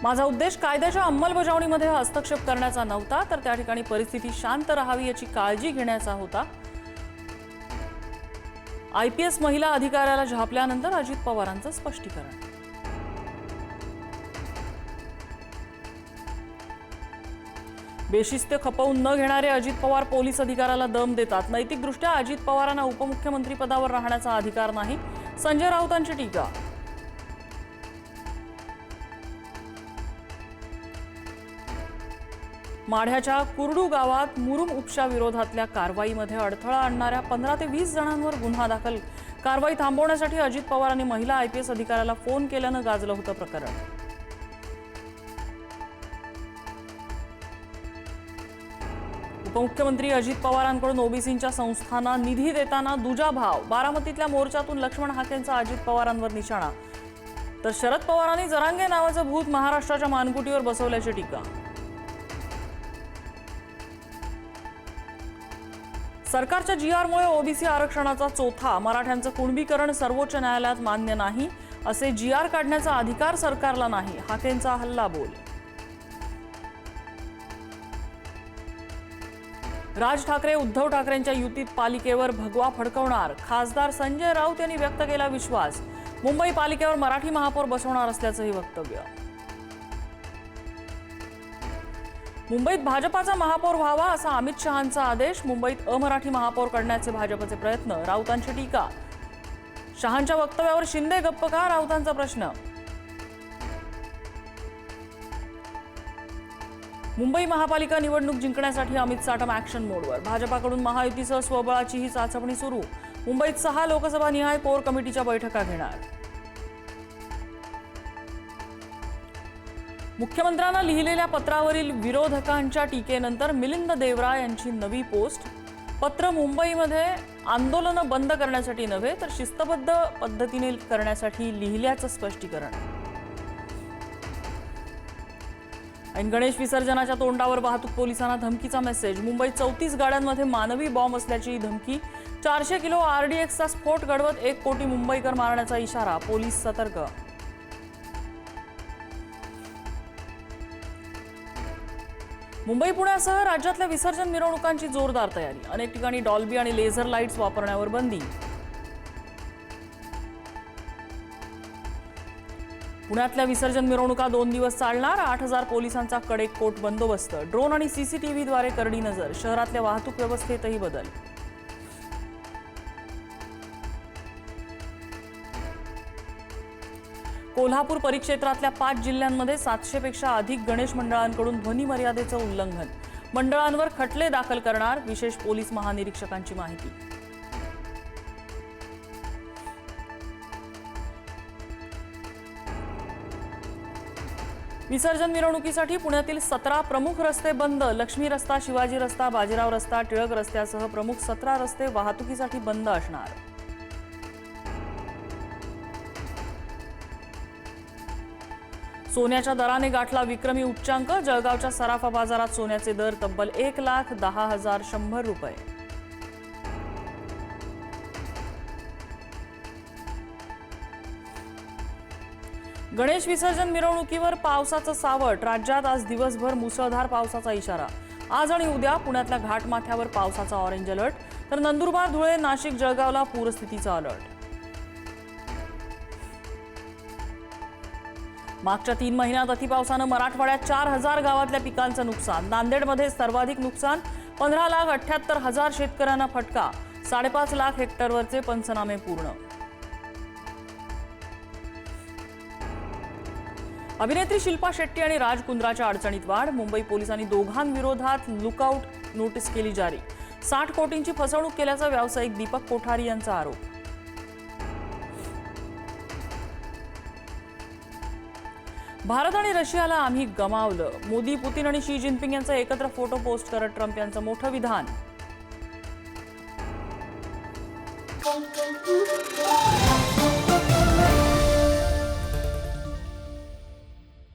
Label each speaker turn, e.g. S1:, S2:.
S1: माझा उद्देश कायद्याच्या अंमलबजावणीमध्ये हस्तक्षेप करण्याचा नव्हता, तर त्या ठिकाणी परिस्थिती शांत राहावी याची काळजी घेण्याचा होता। IPS महिला अधिकाऱ्याला झापल्यानंतर अजित पवारांचं स्पष्टीकरण। बेशिस्त खपवून न घेणारे अजित पवार पोलीस अधिकाऱ्याला दम देतात। नैतिकदृष्ट्या अजित पवारांना उपमुख्यमंत्री पदावर राहण्याचा अधिकार नाही, संजय राऊतांची टीका। माढ्याच्या कुर्डू गावात मुरुम उपशा विरोधातल्या कारवाईमध्ये अडथळा आणणाऱ्या 15 ते 20 जणांवर गुन्हा दाखल। कारवाई थांबवण्यासाठी अजित पवारांनी महिला IPS अधिकाऱ्याला फोन केल्यानं गाजलं होतं प्रकरण। उपमुख्यमंत्री अजित पवारांकडून ओबीसींच्या संस्थांना निधी देताना दुजाभाव। बारामतीतल्या मोर्चातून लक्ष्मण हाकेंचा अजित पवारांवर निशाणा, तर शरद पवारांनी जरांगे नावाचं भूत महाराष्ट्राच्या मानकुटीवर बसवल्याची टीका। सरकारच्या GRमुळे ओबीसी आरक्षणाचा चोथा। मराठ्यांचं कुणबीकरण सर्वोच्च न्यायालयात मान्य नाही, असे GR काढण्याचा अधिकार सरकारला नाही, हाकेंचा हल्लाबोल। राज ठाकरे उद्धव ठाकरेंच्या युतीत पालिकेवर भगवा फडकवणार। खासदार संजय राऊत यांनी व्यक्त केला विश्वास। मुंबई पालिकेवर मराठी महापौर बसवणार असल्याचंही वक्तव्य। मुंबईत भाजपाचा महापौर व्हावा असा अमित शहांचा आदेश। मुंबईत अमराठी महापौर करण्याचे भाजपचे प्रयत्न, राऊतांची टीका। शहांच्या वक्तव्यावर शिंदे गप्प का, राऊतांचा प्रश्न। मुंबई महापालिका निवडणूक जिंकण्यासाठी अमित साटम ॲक्शन मोडवर। भाजपाकडून महायुतीसह स्वबळाचीही चाचपणी सुरू। मुंबईत 6 लोकसभा निहाय कोर कमिटीच्या बैठका घेणार। मुख्यमंत्र्यांना लिहिलेल्या पत्रावरील विरोधकांच्या टीकेनंतर मिलिंद देवरा यांची नवी पोस्ट। पत्र मुंबईमध्ये आंदोलनं बंद करण्यासाठी नव्हे, तर शिस्तबद्ध पद्धतीने करण्यासाठी लिहिल्याचं स्पष्टीकरण। ऐन गणेश विसर्जनाच्या तोंडावर वाहतूक पोलिसांना धमकीचा मेसेज। मुंबईत 34 गाड्यांमध्ये मानवी बॉम्ब असल्याची धमकी। 400 किलो RDXचा स्फोट घडवत 1 कोटी मुंबईकर मारण्याचा इशारा, पोलीस सतर्क। मुंबई पुण्यासह राज्यातल्या विसर्जन मिरवणुकांची जोरदार तयारी। अनेक ठिकाणी डॉल्बी आणि लेझर लाईट्स वापरण्यावर बंदी। पुण्यातल्या विसर्जन मिरवणुका 2 दिवस चालणार। 8000 पोलिसांचा कडेकोट बंदोबस्त। ड्रोन आणि CCTVद्वारे करडी नजर। शहरातल्या वाहतूक व्यवस्थेतही बदल। कोल्हापूर परिक्षेत्रातल्या 5 जिल्ह्यांमध्ये 700 पेक्षा अधिक गणेश मंडळांकडून ध्वनी मर्यादेचं उल्लंघन। मंडळांवर खटले दाखल करणार, विशेष पोलीस महानिरीक्षकांची माहिती। विसर्जन मिरवणुकीसाठी पुण्यातील 17 प्रमुख रस्ते बंद। लक्ष्मी रस्ता, शिवाजी रस्ता, बाजीराव रस्ता, टिळक रस्त्यासह प्रमुख 17 रस्ते वाहतुकीसाठी बंद असणार। सोन्याच्या दराने गाठला विक्रमी उच्चांक। जळगावच्या सराफा बाजारात सोन्याचे दर तब्बल 1,10,100 रुपये। गणेश विसर्जन मिरवणुकीवर पावसाचं सावट। राज्यात आज दिवसभर मुसळधार पावसाचा इशारा। आज आणि उद्या पुण्यातल्या घाटमाथ्यावर पावसाचा ऑरेंज अलर्ट, तर नंदुरबार, धुळे, नाशिक, जळगावला पूरस्थितीचा अलर्ट। मागच्या 3 महिन्यात अतिपावसानं मराठवाड्यात 4000 गावातल्या पिकांचं नुकसान। नांदेडमध्ये सर्वाधिक नुकसान। 15,78,000 शेतकऱ्यांना फटका। 5.5 लाख हेक्टरवरचे पंचनामे पूर्ण। अभिनेत्री शिल्पा शेट्टी आणि राज कुंद्राच्या अडचणीत वाढ। मुंबई पोलिसांनी दोघांविरोधात लुकआउट नोटीस केली जारी। 60 कोटींची फसवणूक केल्याचा व्यावसायिक दीपक कोठारी यांचा आरोप। भारत आणि रशियाला आम्ही गमावलं। मोदी, पुतीन आणि शी जिनपिंग यांचा एकत्र फोटो पोस्ट करत ट्रम्प यांचं मोठं विधान।